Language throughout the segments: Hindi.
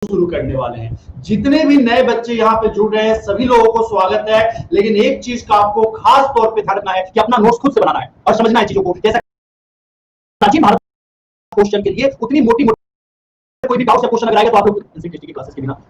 शुरू करने वाले हैं। जितने भी नए बच्चे यहाँ पे जुड़ रहे हैं सभी लोगों को स्वागत है। लेकिन एक चीज का आपको खास तौर पे ध्यान रखना है कि अपना नोट्स खुद से बनाना है और समझना है चीजों को। जैसे प्राचीन भारत क्वेश्चन के लिए उतनी मोटी कोई भी डाउट से क्वेश्चन अगर आएगा तो आप लोग की क्लासेस के बिना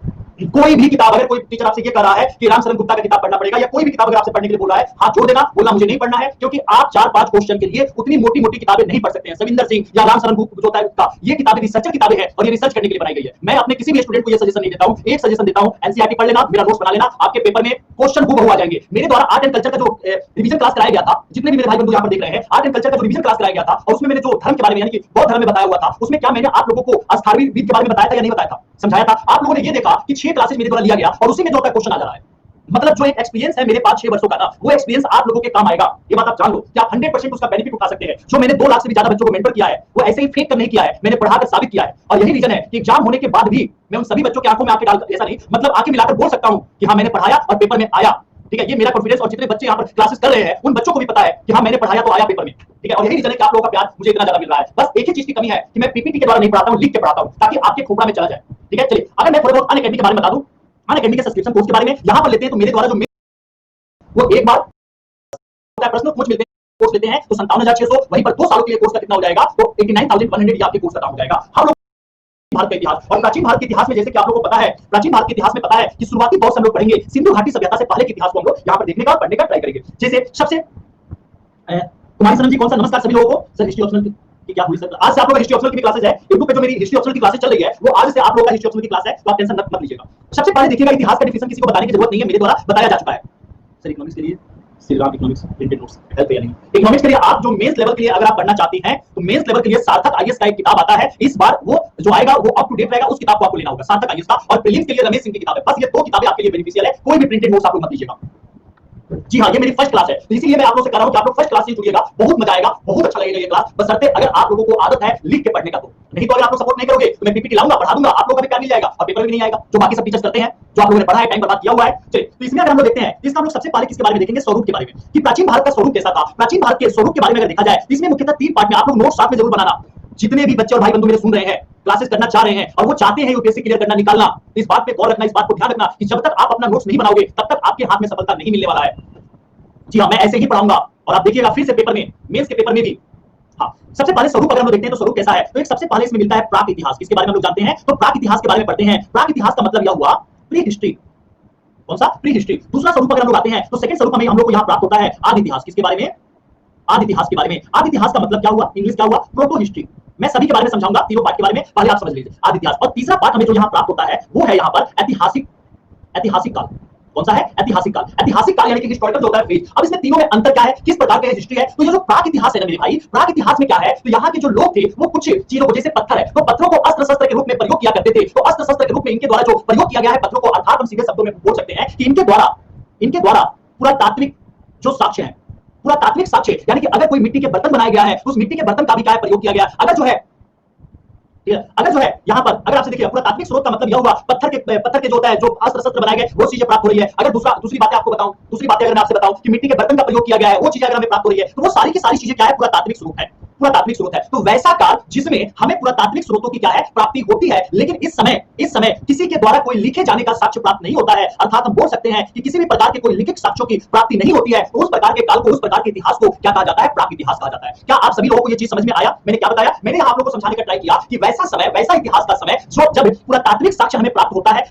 कोई भी किताब, अगर कोई टीचर आपसे ये कह रहा है कि रामचरण गुप्ता का किताब पढ़ना पड़ेगा या कोई भी किताब अगर आपसे पढ़ने के लिए बोल रहा है, हाथ जोड़ देना, बोलना मुझे नहीं पढ़ना है, क्योंकि आप 4-5 क्वेश्चन के लिए उतनी मोटी मोटी किताबें नहीं पढ़ सकते हैं। सविंदर सिंह या रामचरण गुप्ता, ये किताबें रिसर्चर किताबें हैं और ये रिसर्च करने के लिए बनाई गई है। मैं अपने किसी भी स्टूडेंट को ये सजेशन नहीं देता हूं, एक सजेशन देता हूं, एनसीईआरटी पढ़ लेना, मेरा नोट्स बना लेना, आपके पेपर में क्वेश्चन हूबहू आ जाएंगे। मेरे द्वारा आर्ट एंड कल्चर का जो रिवीजन क्लास कराया गया था, जितने भी मेरे भाई बंधु यहाँ पर देख रहे हैं, आर्ट एंड कल्चर का जो रिवीजन क्लास कराया गया था और उसमें मैंने जो धर्म के बारे में यानी कि बौद्ध धर्म में बताया हुआ था, उसमें क्या मैंने आप लोगों को अस्थार्वी विद के बारे में बताया था या नहीं बताया था, समझाया था। आप लोगों ने ये देखा कि 6 क्लासेस मेरे द्वारा लिया गया और उसी में जो आपका क्वेश्चन आ जा रहा है। मतलब जो एक एक्सपीरियंस है मेरे पास 6 वर्षों का ना, वो एक्सपीरियंस आप लोगों के काम आएगा। ये बात आप जान लो कि आप 100% उसका बेनिफिट उठा सकते हैं। जो मैंने 2 लाख से भी ज्यादा बच्चों को मेंटर किया है, वो ऐसे ही फेक कर नहीं किया है, मैंने पढ़ाकर साबित किया है। और यही रीजन है कि एग्जाम होने के बाद भी मैं उन सभी बच्चों की आंखों में आंखें डाल, ऐसा नहीं मतलब आंखें मिलाकर बोल सकता हूं कि हां मैंने पढ़ाया और पेपर में आया। ठीक है, ये मेरा कॉन्फिडेंस। और जितने बच्चे यहाँ पर क्लासेस कर रहे हैं उन बच्चों को भी पता है कि हाँ मैंने पढ़ाया तो आया पेपर में। ठीक है, और यही रीजन है कि आप लोगों का प्यार मुझे इतना ज्यादा मिल रहा है। बस एक ही चीज की कमी है कि मैं पीपीटी के द्वारा नहीं पढ़ाता हूं, लिख के पढ़ाता हूं ताकि आपके खोपड़ा में चला जाए। ठीक है, चलिए अगर मैं थोड़ा बहुत अनअकैडमी के बारे में बता दूं, अनअकैडमी के सब्सक्रिप्शन कोर्स के बारे में यहां पर लेते हैं तो मेरे द्वारा जो वो एक बार प्रश्न पूछ मिलते हैं, कोर्स लेते हैं तो 57,600, वहीं पर 2 सालों के लिए कोर्स का कितना हो जाएगा तो 89,100 ये आपके कोर्स का दाम हो जाएगा। हम लोग भारत का इतिहास और प्राचीन भारत के इतिहास में जैसे कि आप लोगों को पता है, प्राचीन भारत के इतिहास में पता है कि शुरुआती दौर से हम लोग पढ़ेंगे सिंधु घाटी सभ्यता से पहले के इतिहास को हम लोग यहाँ पर देखने का पढ़ने का ट्राई करेंगे। जैसे सबसे तुम्हारी सनम जी कौन सा, नमस्कार सभी लोगों को। सर हिस्ट्री ऑप्शनल की क्या हुई सर? आज से आप लोग हिस्ट्री ऑप्शनल की क्लासेस है, यूट्यूब पे जो मेरी हिस्ट्री ऑप्शनल की क्लासेस चल रही है वो आज से आप लोगों का हिस्ट्री ऑप्शनल की क्लास है, तो आप टेंशन मत लीजिएगा। सबसे पहले देखिएगा इतिहास का डिफिनेशन किसी को बताने की जरूरत नहीं है, मेरे द्वारा बताया जा चुका है। सर इकोनॉमिक्स के लिए Shriram economics printed notes help या नहीं? इकोनॉमिक्स के लिए आप जो मेंस लेवल के लिए अगर आप पढ़ना चाहते हैं तो मेंस लेवल के लिए सार्थक आईएएस का एक किताब आता है, इस बार वो जो आएगा वो अप टू डेट रहेगा, उस किताब को आपको लेना होगा, सार्थक आईएएस का। और प्रीलिम्स के लिए रमेश सिंह की किताब है। बस ये 2 किताबें आपके लिए बेनिफिशियल है, कोई भी प्रिंटेड नोट्स आप लोग मत लीजिएगा। जी हाँ, ये मेरी फर्स्ट क्लास है, तो इसीलिए मैं आप लोगों से कह रहा हूं कि आप लोग फर्स्ट क्लास से जुड़िएगा, बहुत मजा आएगा, बहुत अच्छा लगेगा ये क्लास, बशर्ते अगर आप लोगों को आदत है लिख के पढ़ने का। तो नहीं तो अगर आप लोग सपोर्ट नहीं करोगे तो मैं पीपीटी लाऊंगा, पढ़ा दूंगा, आप लोगों का भी प्यार मिल जाएगा और पेपर भी नहीं आएगा, जो बाकी सब टीचर्स करते हैं, जो आप लोगों ने पढ़ा है, टाइम बर्बाद किया हुआ है। चलिए तो इसमें अगर हम लोग देखते हैं, इसका हम लोग सबसे पहले किसके बारे में देखेंगे, स्वरूप के बारे में, कि प्राचीन भारत का स्वरूप कैसा था। प्राचीन भारत के स्वरूप के बारे में अगर देखा जाए, इसमें मुख्यतः 3 पार्ट में आप लोग नोट साथ में जरूर बनाना। जितने भी बच्चे और भाई बंधु मेरे सुन रहे हैं, क्लासेस करना चाह रहे हैं और वो चाहते हैं यूपीएससी क्लियर करना, निकालना, इस बात पे गौर रखना, इस बात को ध्यान रखना कि जब तक आप अपना नोट्स नहीं बनाओगे तब तक आपके हाथ में सफलता नहीं मिलने वाला है। जी हाँ, मैं ऐसे ही पढ़ाऊंगा और आप देखिएगा फिर से पेपर में, मेंस के पेपर में भी। हाँ, सबसे पहले स्वरूप अगर हम लोग देखते हैं तो स्वरूप कैसा है, तो एक सबसे पहले इसमें मिलता है प्राक इतिहास, इसके बारे में हम लोग जानते हैं, तो प्राक इतिहास के बारे में पढ़ते हैं। प्राक इतिहास का मतलब यह हुआ प्री हिस्ट्री। कौन सा? Pre history. दूसरा स्वरूप अगर हम लोग आते हैं तो सेकंड स्वरूप हमें हम लोग को यहाँ प्राप्त होता है आदि इतिहास, किसके बारे में? आदि इतिहास के बारे में। आदि इतिहास का मतलब क्या हुआ, इंग्लिश क्या हुआ? Proto history. मैं सभी के बारे में समझाऊंगा, तीनों पार्ट के बारे में पहले आप समझ लीजिए आदि इतिहास। और तीसरा पार्ट हमें जो यहाँ प्राप्त होता है वो है यहाँ पर ऐतिहासिक, ऐतिहासिक काल। कौन सा है? ऐतिहासिक काल। ऐतिहासिक काल यानी कि हिस्टोरिकल जो होता है फेज। अब इसमें तीनों में अंतर क्या है, किस प्रकार का हिस्ट्री है? तो ये जो प्राक इतिहास है ना मेरे भाई, प्राक इतिहास में क्या है, तो यहाँ के जो लोग थे वो कुछ चीजों को, जैसे पत्थर है तो पत्थरों को अस्त्र शस्त्र के रूप में प्रयोग किया करते थे, तो अस्त्र शस्त्र के रूप में इनके द्वारा जो प्रयोग किया गया है पत्थरों को, अर्थात हम सीधे शब्दों में बोल सकते हैं कि इनके द्वारा पुरातात्विक जो साक्ष्य है, पुरातात्विक साक्ष्य यानी कि अगर कोई मिट्टी के बर्तन बनाया गया है तो उस मिट्टी के बर्तन का भी क्या है, प्रयोग किया गया। अगर जो है यहाँ पर अगर आपसे देखिए पुरातात्विक स्रोत का मतलब यह हुआ पत्थर के जो होता है, जो अस्त्र शस्त्र बनाए गए वो चीजें प्राप्त हो रही है। अगर दूसरी बातें आपको बताऊं, दूसरी बातें अगर मैं आपसे बताऊं कि मिट्टी के बर्तन का प्रयोग किया गया है, वो चीजें अगर हमें प्राप्त हो रही है तो वो सारी की सारी चीजें क्या है, पुरातात्विक स्रोत है, पुरातात्विक स्रोत है। तो वैसा काल जिसमें हमें पुरातात्विक स्रोतों की क्या है, प्राप्ति होती है। लेकिन इस समय किसी के द्वारा कोई लिखे जाने का साक्ष्य प्राप्त नहीं होता है, अर्थात हम बोल सकते हैं कि किसी भी प्रकार के कोई लिखित साक्ष्यों की प्राप्ति नहीं होती है। तो उस प्रकार के काल को, उस प्रकार के इतिहास को क्या कहा जाता है, प्राक इतिहास कहा जाता है। क्या आप सभी लोगों को ये चीज समझ में आया? मैंने क्या बताया, मैंने आप लोगों को समझाने का ट्राई किया कि वैसा समय, वैसा इतिहास का समय जब पुरातात्विक साक्ष्य हमें प्राप्त होता है।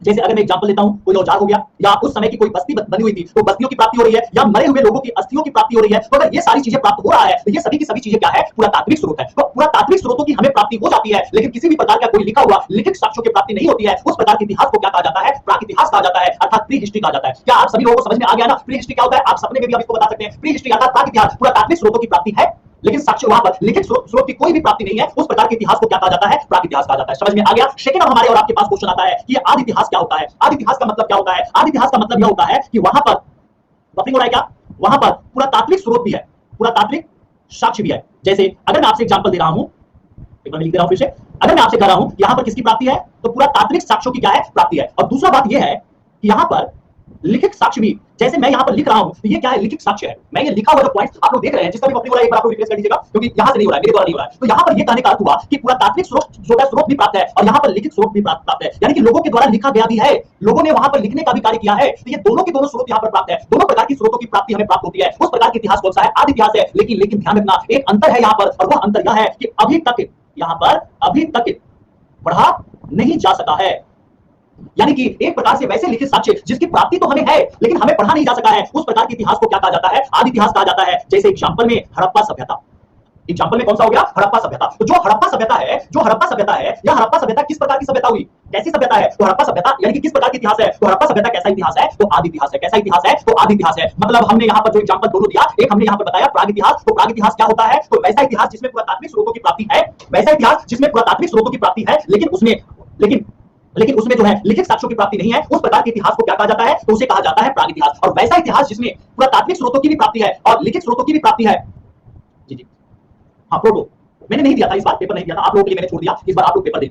जैसे अगर मैं एग्जांपल लेता हूं, कोई औजार हो गया या उस समय की कोई बस्ती बनी हुई थी तो बस्तियों की प्राप्ति हो रही है, या मरे हुए लोगों की अस्थियों की प्राप्ति हो रही है। तो अगर ये सारी चीजें प्राप्त हो रहा है तो ये सभी की सभी चीजें क्या है, पुरातात्विक स्रोत है। तो पुरातात्विक स्रोतों की हमें प्राप्ति हो जाती है, लेकिन किसी भी प्रकार का कोई लिखा हुआ लिखित साक्ष्यों की प्राप्ति नहीं होती है। उस प्रकार के इतिहास को क्या कहा जाता है, प्राक इतिहास कहा जाता है, अर्थात प्री हिस्ट्री कहा जाता है। क्या आप सभी लोगों को समझ में आ गया ना, प्री हिस्ट्री क्या होता है? आप सपने में भी इसको बता सकते हैं। प्री हिस्ट्री अर्थात प्राक इतिहास, पुरातात्विक स्रोतों की प्राप्ति है लेकिन साक्ष्य वहां पर लिखित स्रोत की कोई भी प्राप्ति नहीं है, उस प्रकार के इतिहास को क्या कहा जाता है, प्राक इतिहास कहा जाता है। समझ में आ गया? सेकंड, अब हमारे और आपके पास क्वेश्चन आता है कि आदि इतिहास क्या होता है। आदि इतिहास का मतलब क्या होता है? आदि इतिहास का मतलब यह होता है कि वहां पर बफरिंग हो रहा है क्या, वहां पर पुरातात्विक स्रोत भी है, पुरातात्विक साक्ष्य भी है। जैसे अगर मैं आपसे एग्जांपल दे रहा हूं, एक बार लिख दे रहा हूं फिर से, अगर मैं आपसे कह रहा हूं यहां पर किसकी प्राप्ति है, तो पुरातात्विक साक्ष्यों की क्या है, प्राप्ति है। और दूसरा बात यह है कि यहां पर लिखित साक्ष्य भी, जैसे मैं यहां पर लिख रहा हूं, तो ये क्या है? लिखित साक्ष्य है। मैं ये लिखा हुआ जो पॉइंट आप लोग देख रहे हैं, जिसका भी अपनी बोला एक बार आप लोग रिप्लेस कर दीजिएगा, क्योंकि यहां से नहीं हो रहा है, मेरे द्वारा नहीं हो रहा है। तो यहां पर ये कहने का अर्थ हुआ कि पुरातात्विक स्रोत जो है स्रोत भी प्राप्त है और यहां पर लिखित स्रोत भी प्राप्त है, यानी कि लोगों के द्वारा लिखा गया भी है, लोगों ने वहां पर लिखने का भी कार्य किया है। तो ये दोनों के दोनों स्रोत यहां पर प्राप्त है। दोनों प्रकार की स्रोतों की प्राप्ति हमें प्राप्त होती है। उस प्रकार के इतिहास कौन सा है? आदि इतिहास है। लेकिन लेकिन ध्यान रखना, एक अंतर है यहां पर, और वह अंतर यह है कि अभी तक यहां पर अभी तक पढ़ा नहीं जा सका है। यानी कि एक प्रकार से वैसे लिखित साक्ष्य जिसकी प्राप्ति तो हमें है लेकिन हमें पढ़ा नहीं जा सका है, उस प्रकार के इतिहास को क्या कहा जाता है? आदि इतिहास कहा जाता है। जैसे एग्जांपल में हड़प्पा सभ्यता, एग्जांपल में कौन सा हो गया? हड़प्पा सभ्यता। तो जो हड़प्पा सभ्यता है, यह हड़प्पा सभ्यता किस प्रकार की सभ्यता हुई? कैसी सभ्यता है? तो हड़प्पा सभ्यता यानी कि किस प्रकार की इतिहास है? तो हड़प्पा सभ्यता कैसा इतिहास है? तो आदि इतिहास है। कैसा इतिहास है? तो आदि इतिहास है। मतलब हमने यहाँ पर जो एग्जांपल दोनों दिया, एक हमने यहाँ पर बताया प्राग इतिहास। तो प्राग इतिहास क्या होता है? तो वैसा इतिहास जिसमें पुरातात्विक स्रोतों की प्राप्ति है, वैसा इतिहास जिसमें पुरातात्विक स्रोतों की प्राप्ति है, लेकिन उसमें लेकिन उसमें जो है लिखित साक्ष्यों की प्राप्ति नहीं है। उस प्रकार के इतिहास को क्या कहा जाता है? तो उसे कहा जाता है प्राग इतिहास। और वैसा इतिहास जिसमें पुरातात्विक स्रोतों की भी प्राप्ति है और लिखित स्रोतों की भी प्राप्ति है। जी जी, हाँ प्रोटो मैंने नहीं दिया था, इस बार पेपर नहीं दिया था, आप लोगों के लिए मैंने छोड़ दिया, इस बार आप लोग पेपर दें।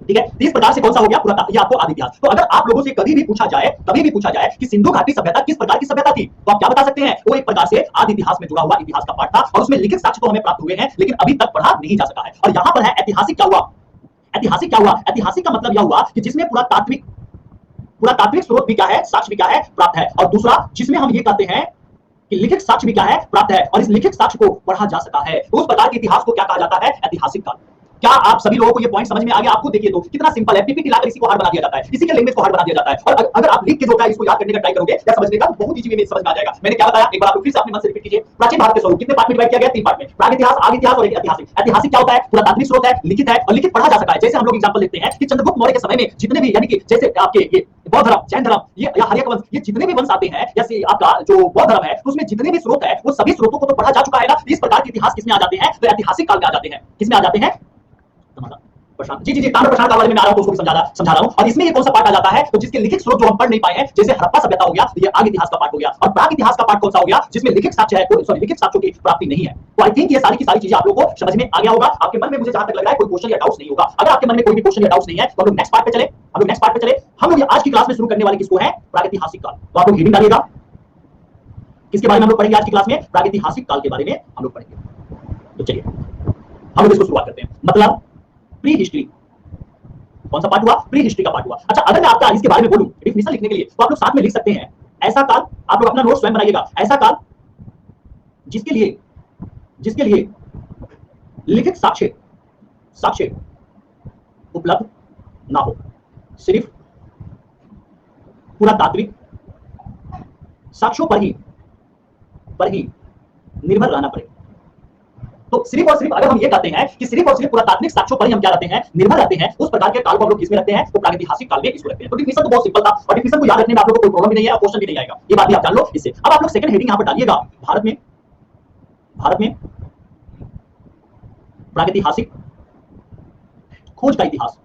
ठीक है, इस प्रकार से कौन सा हो गया? पुरातात्विक, ये आपको आदि इतिहास। तो अगर आप लोगों से कभी भी पूछा जाए कि सिंधु घाटी सभ्यता किस प्रकार की सभ्यता थी, तो आप क्या बता सकते हैं? वो एक प्रकार से आदि इतिहास में जुड़ा हुआ इतिहास का पाठ था और उसमें लिखित साक्ष्य तो हमें प्राप्त हुए हैं लेकिन अभी तक पढ़ा नहीं जा सका है। और यहां पर है ऐतिहासिक क्या हुआ? ऐतिहासिक क्या हुआ? ऐतिहासिक का मतलब यह हुआ कि जिसमें पुरातात्विक स्रोत भी क्या है? साक्ष्य भी क्या है? प्राप्त है। और दूसरा जिसमें हम ये कहते हैं कि लिखित साक्ष्य भी क्या है? प्राप्त है, और इस लिखित साक्ष्य को पढ़ा जा सका है। तो उस प्रकार के इतिहास को क्या कहा जाता है? ऐतिहासिक काल। क्या आप सभी लोगों को ये पॉइंट समझ में आ गया? आपको देखिए तो कितना सिंपल है, पीपीटी लाकर इसी को हार्ड बना दिया जाता है, इसी के लैंग्वेज को हार्ड बना दिया जाता है। और अगर आप लिख के जो है इसको याद करने का ट्राई करोगे या समझने का, तो बहुत इजी वे में समझ में आ जाएगा। मैंने क्या बताया? एक बार आप फिर से अपने मन से रिपीट कीजिए। प्राचीन भारत के स्वरूप कितने पार्ट में डिवाइड किया गया? 3 पार्ट में। प्राग इतिहास, आदि इतिहास और ऐतिहासिक। ऐतिहासिक क्या होता है? पुरातात्विक स्रोत है, लिखित है और लिखित पढ़ा जा सका है। जैसे हम लोग एग्जांपल लेते हैं कि चंद्रगुप्त मौर्य के समय में जितने भी, यानी कि जैसे आपके ये बौद्ध धर्म, जैन धर्म, ये या हर्यक वंश, ये जितने भी वंश आते हैं, जैसे आपका जो बौद्ध धर्म है, तो उसमें जितने भी स्रोत है वो सभी स्रोतों को तो पढ़ा जा चुका है ना। इस प्रकार के इतिहास किसमें आ जाते हैं? तो ऐतिहासिक काल में आ जाते हैं। किसमें आ जाते हैं? प्रशांत जी ताम्र प्रशांत काल वाले में आ रहा हूं, तो उसको भी समझा रहा हूं। और इसमें ये कौन सा पार्ट आ जाता है? तो जिसके लिखित स्रोत जो हम पढ़ नहीं पाए हैं, जैसे हड़प्पा सभ्यता हो गया, तो ये आदि इतिहास का पार्ट हो गया। और प्राग इतिहास का पार्ट कौन सा हो गया? जिसमें लिखित साक्ष्य है, सॉरी लिखित साक्ष्यों की प्राप्ति नहीं है। तो आई थिंक ये सारी की सारी चीजें आप लोगों को समझ में आ गया होगा। आपके मन में मुझे जहां तक लग रहा है कोई क्वेश्चन या डाउट्स नहीं होगा। अगर आपके मन में कोई भी क्वेश्चन या डाउट्स नहीं है तो हम लोग नेक्स्ट पार्ट पे चले। हम लोग आज की क्लास में शुरू करने वाले किसको है? प्रागैतिहासिक काल। तो आप लोग हेडिंग डालिएगा, किसके बारे में हम लोग पढ़ेंगे आज की क्लास में? प्रागैतिहासिक काल के बारे में हम लोग पढ़ेंगे। तो चलिए हम लोग इसको शुरुआत करते हैं। मतलब प्री हिस्ट्री, कौन सा पार्ट हुआ? प्री हिस्ट्री का पार्ट हुआ। अच्छा, अगर मैं आपका इसके बारे में बोलूं डेफिनेशन लिखने के लिए, तो आप लोग साथ में लिख सकते हैं ऐसा काल। आप लोग अपना नोट स्वयं बनाइएगा। ऐसा काल जिसके लिए लिखित साक्ष्य उपलब्ध ना हो, सिर्फ पुरातात्विक साक्ष्यों पर ही निर्भर रहना पड़े। तो सिर्फ और सिर्फ अगर हम ये कहते हैं कि सिर्फ और सिर्फ पुरातात्विक साक्ष्यों पर ही हम क्या रहते हैं? निर्भर रहते हैं, उस प्रकार के काल को हम लोग किसमें रखते हैं? तो प्रागैतिहासिक काल में इसको रखते हैं। तो डिफिनेशन तो बहुत सिंपल था और डिफिनेशन को याद रखने में आप लोगों को कोई प्रॉब्लम भी नहीं है और क्वेश्चन भी नहीं आएगा। ये बात भी आप जान लो इससे। अब आप लोग सेकंड हेडिंग यहां पर डालिएगा, भारत में प्रागैतिहासिक खोज का इतिहास।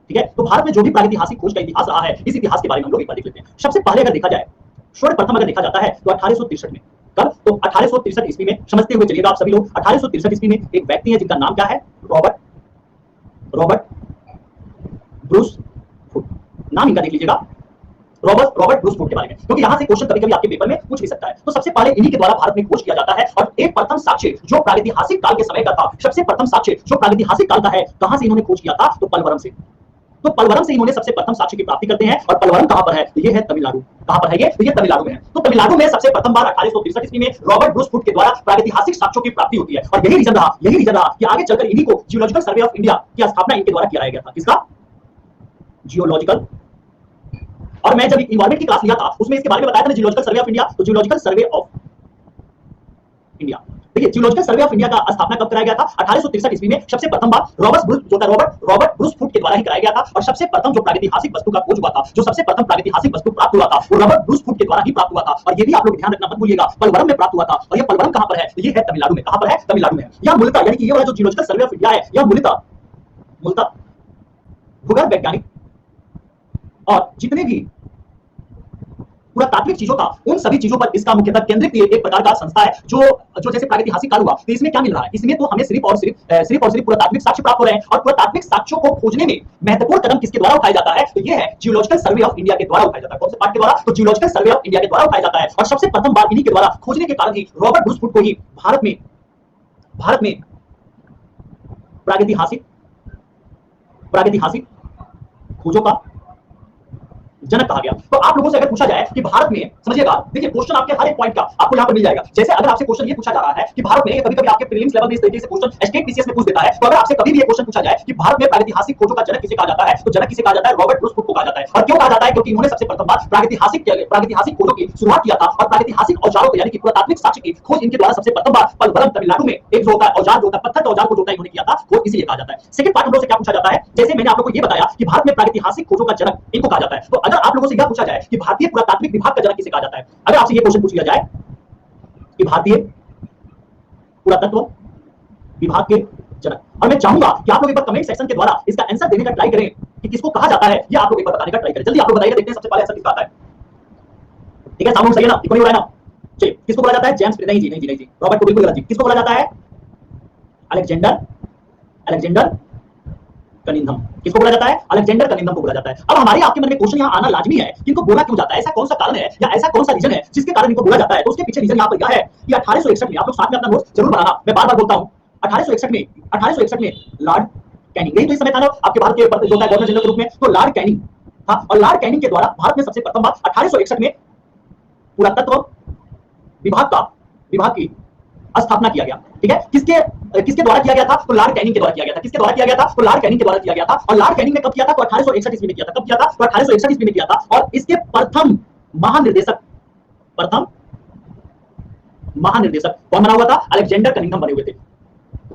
ठीक है, तो भारत में जो भी प्रागैतिहासिक खोज का इतिहास रहा है, इस इतिहास के बारे में हम लोग एक बार देख लेते हैं। सबसे पहले अगर देखा जाए, सर्वप्रथम अगर देखा जाता है तो 1863 में। कब? तो 1863 ईस्वी में। समझते हुए चलिएगा आप सभी लोग। 1863 ईस्वी में एक व्यक्ति है जिनका नाम क्या है? Robert Bruce foot. नाम इनका देख लीजिएगा, रॉबर्ट ब्रूस फुट के बारे में, क्योंकि यहां से क्वेश्चन कभी-कभी आपके पेपर में पूछ भी सकता है। तो सबसे पहले इन्हीं के द्वारा भारत में खोज किया जाता है और एक प्रथम साक्ष्य जो प्रागैतिहासिक काल के समय का था, सबसे प्रथम साक्ष्य जो प्रागैतिहासिक काल का है, कहां से इन्होंने खोज किया था? तो पलवरम से। तो पलवरम से इन्होंने सबसे प्रथम साक्ष्य की प्राप्ति करते हैं। और पलवरम कहां पर है? तो ये है तमिलनाडु। कहां पर है ये? तो ये तमिलनाडु में है। तो तमिलनाडु में सबसे प्रथम बार 1863 ईस्वी में रॉबर्ट ब्रूस फुट के द्वारा प्रागैतिहासिक साक्ष्यों की प्राप्ति होती है। और यही रीजन रहा कि आगे चलकर इन्हीं को जियोलॉजिकल सर्वे ऑफ इंडिया की स्थापना इनके द्वारा किया गया था। किसका? जियोलॉजिकल। और मैं जब इन्वायरमेंट की क्लास लिया था उसमें इसके बारे में बताया था जियोलॉजिकल सर्वे ऑफ इंडिया। तो जियोलॉजिकल सर्वे ऑफ इंडिया, देखिए जियोलॉजिकल सर्वे ऑफ इंडिया का स्थापना कब कराया गया था? 1863 ईस्वी में। सबसे प्रथम बार रॉबर्ट ब्रूस फुट के द्वारा ही कराया गया था। और सबसे प्रथम जो प्रागैतिहासिक वस्तु का खोज हुआ था, जो सबसे प्रथम प्रागैतिहासिक वस्तु प्राप्त हुआ था, वो रॉबर्ट ब्रूस फुट के द्वारा ही प्राप्त हुआ था। और ये भी आप लोग ध्यान रखना मत भूलिएगा, पलवरम में प्राप्त हुआ था। और ये पलवरम कहां पर है? तो ये है तमिलनाडु में। कहां पर है? तमिलनाडु में। यह मूलतः, यानी कि ये वाला जो जियोलॉजिकल सर्वे ऑफ इंडिया है, यह मूलतः भूगर्भ वैज्ञानिक और जितने भी पुरातात्विक चीजों का, उन सभी चीजों पर इसका मुख्यतः केंद्रित एक प्रकार का संस्था है जो जो जैसे प्रागैतिहासिक काल हुआ, तो इसमें क्या मिल रहा है? इसमें तो हमें सिर्फ पुरातात्विक साक्ष्य प्राप्त हो रहे हैं, और पुरातात्विक साक्ष्यों को खोजने में महत्वपूर्ण कदम किसके द्वारा उठाया जाता है? तो ये है जियोलॉजिकल सर्वे ऑफ इंडिया के द्वारा उठाया जाता है। कौन से पार्ट के द्वारा? तो जियोलॉजिकल सर्वे ऑफ इंडिया के द्वारा उठाया जाता है। और सबसे प्रथम बार इन्हीं के द्वारा खोजने के कारण ही रॉबर्ट ब्रूस फुट को ही भारत में प्रागैतिहासिक खोजों का जनक कहा गया। तो आप लोगों से अगर पूछा जाए कि भारत में, समझिएगा, देखिए क्वेश्चन आपके हर एक पॉइंट का आपको यहां पर मिल जाएगा। जैसे अगर आपसे क्वेश्चन ये पूछा जा रहा है कि भारत में, कभी-कभी आपके प्रीलिम्स लेवल में इस तरीके से क्वेश्चन स्टेट पीसीएस में पूछ देता है, तो अगर आपसे कभी भी ये क्वेश्चन पूछा जाए कि भारत में प्रागैतिहासिक खोजों का जनक किसे कहा जाता है, तो जनक किसे कहा जाता है? रॉबर्ट ब्रूस फुट को कहा जाता है। और क्यों कहा जाता है? क्योंकि इन्होंने सबसे प्रथम बार प्रागैतिहासिक खोजों की शुरुआत किया था, और प्रागैतिहासिक औजारों को, यानी कि पुरातात्विक साक्ष्य की खोज इनके द्वारा सबसे प्रथम बार पलवरम तमिलनाडु में एक जो होता है औजार, जो होता है पत्थर का औजार को जो होता है, इन्होंने किया था, खोज इसीलिए कहा जाता है। सेकंड पार्ट हम लोग से क्या पूछा जाता है? जैसे मैंने आप लोगों को ये बताया कि भारत में प्रागैतिहासिक खोजों का जनक इनको कहा जाता है, तो अगर आप लोगों से यह पूछा जाए कि भारतीय पुरातात्विक विभाग का जनक किसे कहा जाता है, अगर आपसे ये क्वेश्चन पूछ लिया जाए कि भारतीय पुरातत्व विभाग के जनक, और मैं चाहूंगा कि आप लोग एक बार कमेंट सेक्शन के द्वारा इसका आंसर देने का ट्राई करें कि किसको कहा जाता है, या आप लोग एक बार बताने का ट्राई करें। जल्दी आप लोग बताइए, देखते हैं सबसे पहले आंसर किसका आता है। ठीक है, साउंड सही है ना? इक्वली हो रहा है ना? चलिए, किसको बोला जाता है? जेम्स, नहीं जी, रॉबर्ट को बिल्कुल गलत जी। किसको बोला जाता है? Alexander Cunningham. किसको बोला जाता है? अलेक्जेंडर कनिंघम को बोला जाता है। अब हमारे आपके मन में क्वेश्चन यहाँ आना लाजमी है कि इनको बोला क्यों जाता है? ऐसा कौन सा कारण है या ऐसा कौन सा रीजन है जिसके कारण इनको बोला जाता है? तो उसके पीछे रीजन यहाँ पर क्या है कि 1861 में, आप लोग साथ में अपना नोट जरूर बनाना, मैं बार-बार बोलता हूँ, 1861 में लॉर्ड कैनिंग, यही तो इस समय था ना आपके भारत के जो है गवर्नर जनरल के रूप में, तो लॉर्ड कैनिंग था, और लॉर्ड कैनिंग के द्वारा भारत में सबसे प्रथम बार 1861 में पुरातत्व विभाग की स्थापना किया गया। ठीक है, किसके द्वारा किया गया था? तो लॉर्ड कैनिंग के द्वारा किया गया था। किसके द्वारा किया गया था? तो लॉर्ड कैनिग के द्वारा किया गया था। और लॉर्ड कैनिंग ने कब किया था? तो 1861 ईस्वी में किया था। कब किया था? तो 1861 ईस्वी में किया था। और इसके प्रथम महानिर्देशक कौन बना हुआ था? अलेक्जेंडर कनिंघम बने हुए थे।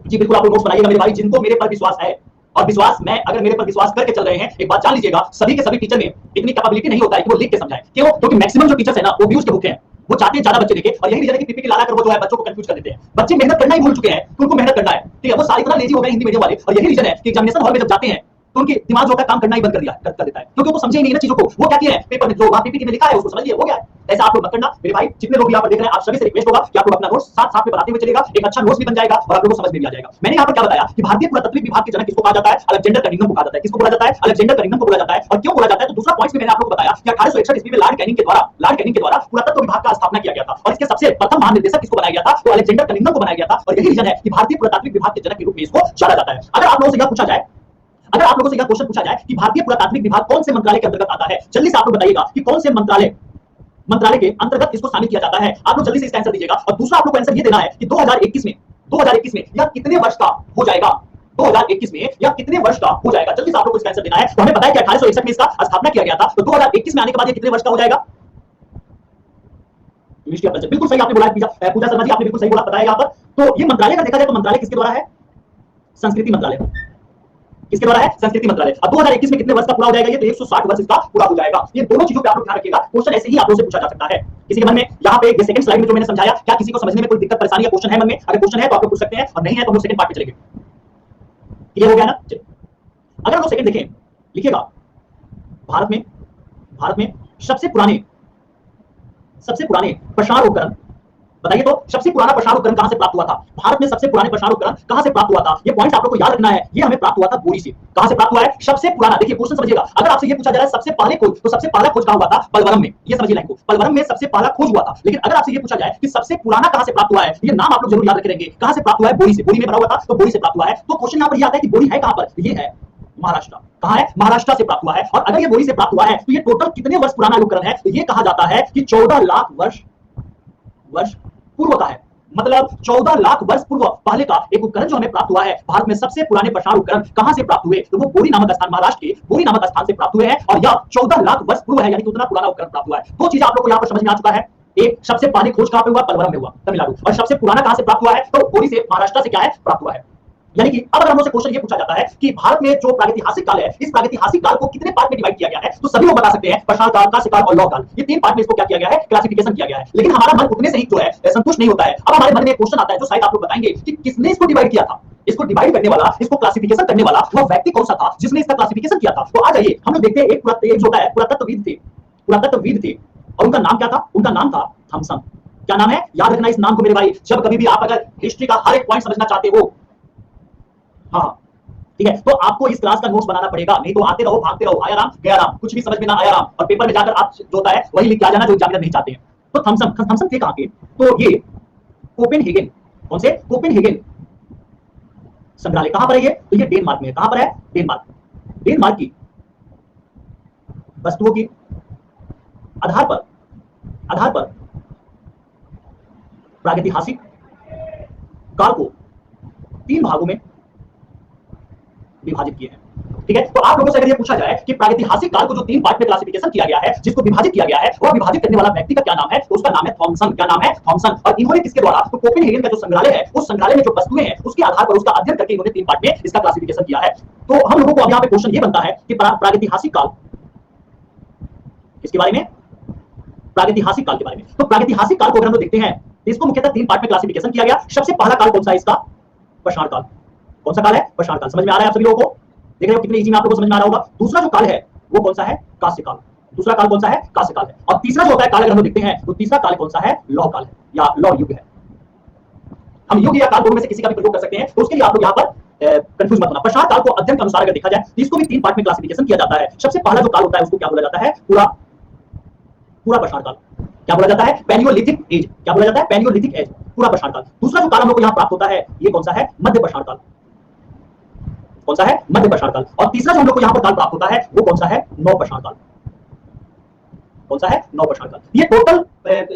जी बिल्कुल, आप लोग नोट्स बनाइएगा मेरे भाई, जिनको मेरे पर विश्वास है, और विश्वास में अगर मेरे पर विश्वास करके चल रहे हैं, एक बात जान लीजिएगा, सभी के सभी टीचर में इतनी कैपेबिलिटी नहीं होता है कि वो लिख के समझाएं। क्यों? क्योंकि मैक्सिमम जो टीचर्स है ना, वो व्यूज के भूखे हैं, वो चाहते हैं ज्यादा बच्चे देखे, और यही रीजन है कि पीपीटी लाकर वो जो है बच्चों को कंफ्यूज कर देते हैं। बच्चे मेहनत करना ही भूल चुके हैं, तो उनको मेहनत करना है, ठीक है, वो सारी तरह लेजी हो गए हिंदी मीडियम वाले, और यही रीजन है कि एग्जामिनेशन हॉल में जब जाते हैं तो उनकी दिमाग जो का काम करना ही बंद कर देता है, क्योंकि वो समझे ही नहीं ना चीजों को। वो क्या किया है, पेपर में जो वहां पीपीटी में लिखा है उसको समझ लिया, हो गया। ऐसा आप लोग मत करना मेरे भाई, जितने लोग यहाँ पर देख रहे हैं, आप सभी से रिक्वेस्ट होगा कि आप लोग अपना नोट्स साथ में बनाते हुए चलेगा, एक अच्छा नोट्स भी बन जाएगा और आप लोगों को समझ में भी आ जाएगा। मैंने यहाँ पर क्या बताया कि भारतीय पुरातत्विक विभाग के जनक किसको कहा जाता है? अलेक्जेंडर कनिंघम को कहा जाता है। किसको बोला जाता है? अलेक्जेंडर कनिंघम को बोला जाता है। और क्यों बोला जाता है? तो दूसरा पॉइंट भी मैंने आप लोगों को बताया कि 1861 ईस्वी में लॉर्ड कैनिंग के द्वारा पुरातत्व विभाग का स्थापना किया गया था, और इसके सबसे प्रथम महानिदेशक किसको बनाया गया था? तो अलेक्जेंडर कनिंघम को बनाया गया था। और यही रीजन है कि भारतीय पुरातात्विक विभाग के जनक के रूप में इसको जाना जाता है। अगर आप लोगों से यह क्वेश्चन पूछा जाए कि भारतीय पुरातात्विक विभाग कौन से मंत्रालय के अंतर्गत आता है, जल्दी से आप लोग बताइएगा कि कौन से मंत्रालय के अंतर्गत इसको शामिल किया जाता है। आप लोग जल्दी से इसका आंसर दीजिएगा। और दूसरा आप लोग को आंसर ये देना है कि 2021 में या कितने वर्ष का हो जाएगा? 2021 में या कितने वर्ष का हो जाएगा? जल्दी से आप लोग को इसका आंसर देना है। तो हमें पता है कि 1861 में इसका स्थापना किया गया था, तो 2021 में आने के बाद ये कितने वर्ष का हो जाएगा? बिल्कुल सही आपने बोला, पूजा शर्मा जी आपने बिल्कुल सही बोला, बताया यहाँ पर। तो ये मंत्रालय का देखा जाए तो मंत्रालय किसके द्वारा है? संस्कृति मंत्रालय। किसके द्वारा है? संस्कृति मंत्रालय। अब 2021 में कितने वर्ष का पूरा हो जाएगा? ये तो 160 वर्ष इसका पूरा हो जाएगा। ये दोनों चीजों पे आप लोग ध्यान रखिएगा, क्वेश्चन ऐसे ही आप लोगों से पूछा जा सकता है। किसी के मन में यहाँ पे ये सेकंड स्लाइड में जो मैंने समझाया, क्या किसी को समझने में कोई दिक्कत परेशानी या क्वेश्चन है मन में? अगर क्वेश्चन है तो आप लोग पूछ सकते हैं, और नहीं है तो हम लोग सेकंड पार्ट पे चलेंगे। क्लियर हो गया ना? अगर हम लोग सेकंड देखें, लिखिएगा, भारत में सबसे पुराने प्रसार उपकरण, बताइए तो सबसे पुराना प्रसार उपकरण कहां से प्राप्त हुआ था? भारत में सबसे पुराने प्रसार उपकरण कहां से प्राप्त हुआ था? ये पॉइंट आप लोग को याद रखना है। ये हमें प्राप्त हुआ था बोरी से। कहां से प्राप्त हुआ है? सबसे पुराना, देखिए क्वेश्चन समझिएगा, अगर आपसे ये पूछा जा रहा है सबसे पहले खोज, तो सबसे पहला खोज कहां हुआ था? पलवरम में। ये समझिए लाइन को, पलवरम में सबसे पहला खोज हुआ था। लेकिन अगर आपसे ये पूछा जाए कि सबसे पुराना कहां से प्राप्त हुआ है, ये नाम आप लोग जरूर याद रखेंगे। कहां से प्राप्त हुआ है? बोरी से। बोरी में बना हुआ था, तो बोरी से प्राप्त हुआ है। तो क्वेश्चन यहां पर ये आता है कि बोरी है कहां पर? ये है महाराष्ट्र। कहां है? महाराष्ट्र से प्राप्त हुआ है। और अगर ये बोरी से प्राप्त हुआ है तो ये टोटल कितने वर्ष पुराना उपकरण है? तो ये कहा जाता है कि 14 लाख वर्ष पूर्व का है। मतलब 14 लाख वर्ष पूर्व पहले का एक उपकरण जो हमें प्राप्त हुआ है। भारत में सबसे पुराने प्रसार उपकरण कहां से प्राप्त हुए? तो वो बोरी नामक स्थान, महाराष्ट्र के बोरी नामक स्थान से प्राप्त हुए हैं। और यह 14 लाख वर्ष पूर्व है, यानी कि उतना पुराना उपकरण प्राप्त हुआ है। दो चीजें आप लोग को यहाँ पर समझ में आ चुका है। एक, सबसे पहले खोज कहां पे हुआ? पलवरम में हुआ, तमिलनाडु। और सबसे पुराना कहां से प्राप्त हुआ है? तो बोरी से, महाराष्ट्र से क्या है? प्राप्त हुआ है। यानी कि अब अगर हमसे क्वेश्चन ये पूछा जाता है कि भारत में जो प्रागैतिहासिक काल है, इस प्रागैतिहासिक काल को कितने पार्ट में डिवाइड किया गया है, तो सभी लोग बता सकते हैं प्रसार काल, कांस्य काल और लौह काल, ये 3 पार्ट में इसको क्या किया गया है? क्लासिफिकेशन किया गया है। लेकिन हमारा मन उतने से ही जो है संतुष्ट नहीं होता है। अब हमारे मन में क्वेश्चन आता है जो शायद आप लोग बताएंगे कि किसने इसको डिवाइड किया था? इसको डिवाइड करने वाला, इसको क्लासिफिकेशन करने वाला वो व्यक्ति कौन सा था जिसने इसका क्लासिफिकेशन किया था? तो आ जाइए हम लोग देखते हैं, एक जो होता है पुरातत्वविद थे, और उनका नाम क्या था? उनका नाम था थॉमसन। क्या नाम है? याद रखना इस नाम को मेरे भाई, जब कभी भी आप अगर हिस्ट्री का हर एक पॉइंट समझना चाहते हो। हाँ, ठीक है, तो आपको इस क्लास का नोट्स बनाना पड़ेगा, नहीं तो आते रहो भागते रहो, आया राम गया राम, कुछ भी समझ में ना आया राम, और पेपर में जाकर आप जो होता है वही लिख के आ जाना जो एग्जामिनर नहीं चाहते हैं। तो थॉमसन थॉमसन थे कहां के? तो ये कोपेनहेगन, कौन से? कोपेनहेगन संग्रहालय कहां पर है ये? तो ये डेनमार्क में है। कहां पर है? डेनमार्क। डेनमार्क की वस्तुओं की आधार पर प्रागैतिहासिक काल को 3 भागों में विभाजित किए हैं। ठीक है, तो आप लोगों से अगर ये पूछा जाए कि प्रागैतिहासिक काल को जो 3 पार्ट में क्लासिफिकेशन किया गया है, जिसको विभाजित किया गया है, वह विभाजित करने वाला व्यक्ति का क्या नाम है? तो उसका नाम है थॉमसन। क्या नाम है? थॉमसन। और इन्होंने किसके द्वारा? तो कोपेनहेगन का जो संग्रहालय है, उस संग्रहालय में जो वस्तुएं हैं उसके आधार पर उसका अध्ययन करके इन्होंने 3 पार्ट में इसका क्लासिफिकेशन किया है। तो हम लोगों को अब यहाँ पे क्वेश्चन ये बनता है कि प्रागैतिहासिक काल किसके बारे में? प्रागैतिहासिक काल के बारे में। तो प्रागैतिहासिक काल को अगर हम लोग देखते हैं, इसको मुख्यतः 3 पार्ट में क्लासिफिकेशन किया गया। सबसे पहला काल कौन सा है इसका? पाषाण काल। कौन सा काल है? पाषाण काल। समझ में आ रहा है आप सभी लोगों को? देख रहे हो कितने इजी में आप लोगों को समझ में आ रहा होगा। दूसरा जो काल है वो कौन सा है? कांस्य काल। दूसरा काल कौन सा है? कांस्य काल है। और तीसरा जो होता है काल अगर हम देखते हैं, तो तीसरा काल कौन सा है? लौह काल है या लौह युग है। हम युग या काल दोनों में से किसी का भी प्रयोग कर सकते हैं, तो उसके लिए आप लोग यहाँ पर कंफ्यूज मत होना। पाषाण काल को अध्ययन के अनुसार अगर देखा जाए तो इसको भी 3 पार्ट में क्लासिफिकेशन किया जाता है। सबसे पहला जो काल होता है उसको क्या बोला जाता है? पूरा पाषाण काल। क्या बोला जाता है? Palaeolithic age. क्या बोला जाता है? पैलियोलिथिक एज, पूरा पाषाण काल। दूसरा जो काल हम लोग को यहाँ प्राप्त होता है ये कौन सा है? मध्य पाषाण काल। कौन सा है? मध्य पाषाण काल। और तीसरा जो हम लोग को यहाँ पर काल प्राप्त होता है वो कौन सा है? नव पाषाण काल। कौन सा है? नव पाषाण काल। ये टोटल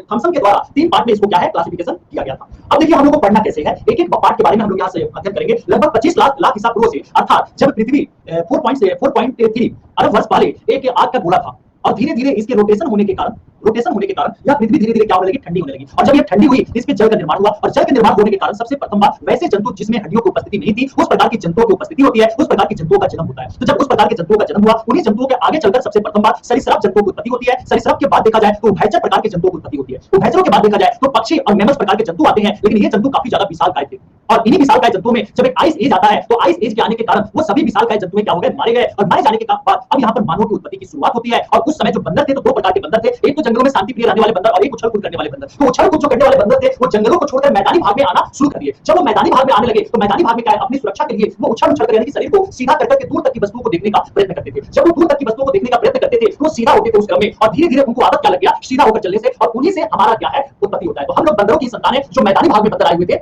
थॉमसन के द्वारा 3 पार्ट में इसको क्या है? क्लासिफिकेशन किया गया था। अब देखिए हम लोग को पढ़ना कैसे है, एक एक पार्ट के बारे में हम लोग यहाँ से अध्ययन करेंगे। लगभग 25 लाख ईसा पूर्व से, अर्थात जब पृथ्वी 4.3 अरब वर्ष पहले एक आग का गोला था, और धीरे धीरे इसके रोटेशन होने के कारण यह पृथ्वी धीरे धीरे क्या होने लगी? ठंडी होने लगी। और जब ये ठंडी हुई इस पे जल का निर्माण हुआ, और जल के निर्माण होने के कारण सबसे प्रथम बार वैसे जंतु जिसमें हड्डियों की उपस्थिति नहीं थी, उस प्रकार की जंतुओं की उपस्थिति होती है, उस प्रकार की जंतुओं का जन्म होता है। तो जब उस प्रकार के जंतुओं का जन्म हुआ, उन्हीं जंतुओं के आगे चलकर सबसे प्रथम बार सरीसृप जंतुओं की उत्पत्ति होती है। सरीसृप के बाद देखा जाए तो उभयचर प्रकार के जंतुओं की उत्पत्ति होती है। उभयचरों के बाद देखा जाए तो पक्षी और मैमल्स प्रकार के जंतु आते हैं, लेकिन ये जंतु काफी ज्यादा विशालकाय थे। और इन्हीं विशालकाय जंतुओं में जब एक आइस एज आता है, तो आइस एज के आने के कारण वो सभी विशालकाय जंतु क्या हो गए? मारे गए। और मारे जाने के बाद अब यहाँ पर मानव की उत्पत्ति की शुरुआत होती है। और उस समय जो बंदर थे, तो 2 प्रकार के बंदर थे, एक तो जंगलों में शांति प्रिय रहने वाले बंदर और एक उछल कूद करने वाले बंदर। तो उछल कूद जो करने वाले बंदर थे वो जंगलों को छोड़कर मैदानी भाग में आना शुरू कर दिए। जब वो मैदानी भाग में आने लगे तो मैदानी भाग में क्या है? अपनी सुरक्षा के लिए वो उछल कर यानी कि शरीर को सीधा करके दूर तक की वस्तुओं को देखने का प्रयत्न करते थे। जब वो दूर तक की वस्तुओं को देखने का प्रयत्न करते थे तो सीधा होते थे उस क्रम में, और धीरे धीरे उनको आदत क्या लग गया? सीधा होकर चलने से, और उन्हीं से हमारा क्या है? उत्पत्ति होता है। तो हम लोग बंदरों की संतान है जो मैदानी भाग में बंदर आए हुए थे।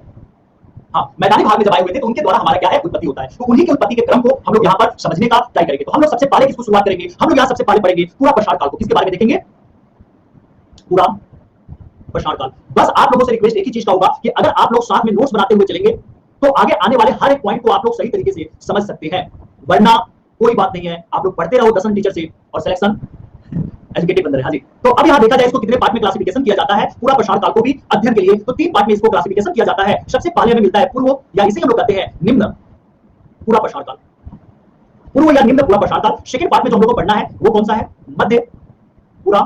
हाँ, मैदानी भाग में जब आए हुए थे तो उनके द्वारा हमारा क्या है? उत्पत्ति होता है। तो उन्हीं की उत्पत्ति के क्रम को हम लोग यहाँ पर समझने का ट्राई करेंगे। तो हम लोग सबसे पहले किसको शुरुआत करेंगे? हम लोग यहाँ सबसे पहले पढ़ेंगे पूरा पाषाण काल को। किसके बारे में देखेंगे? पूरा पाषाण काल। बस आप लोगों से रिक्वेस्ट एक ही चीज का होगा कि अगर आप लोग साथ में नोट्स बनाते हुए चलेंगे तो आगे आने वाले हर एक पॉइंट को आप लोग सही तरीके से समझ सकते हैं, वरना कोई बात नहीं है, आप लोग पढ़ते रहो दर्शन टीचर से और सिलेक्शन एजुकेटिव बन रहे। हाँ जी, तो अब यहाँ देखा जाए इसको कितने पार्ट में क्लासिफिकेशन किया जाता है पूरा पाषाण काल को भी अध्ययन के लिए, तो 3 पार्ट में इसको क्लासिफिकेशन किया जाता है। सबसे पहले हमें मिलता है पूर्व, या इसे हम लोग कहते हैं निम्न पूरा पाषाण काल। पूर्व या निम्न पूरा पाषाण काल। सेकंड पार्ट में जो हम लोग को पढ़ना है वो कौन सा है? मध्य पूरा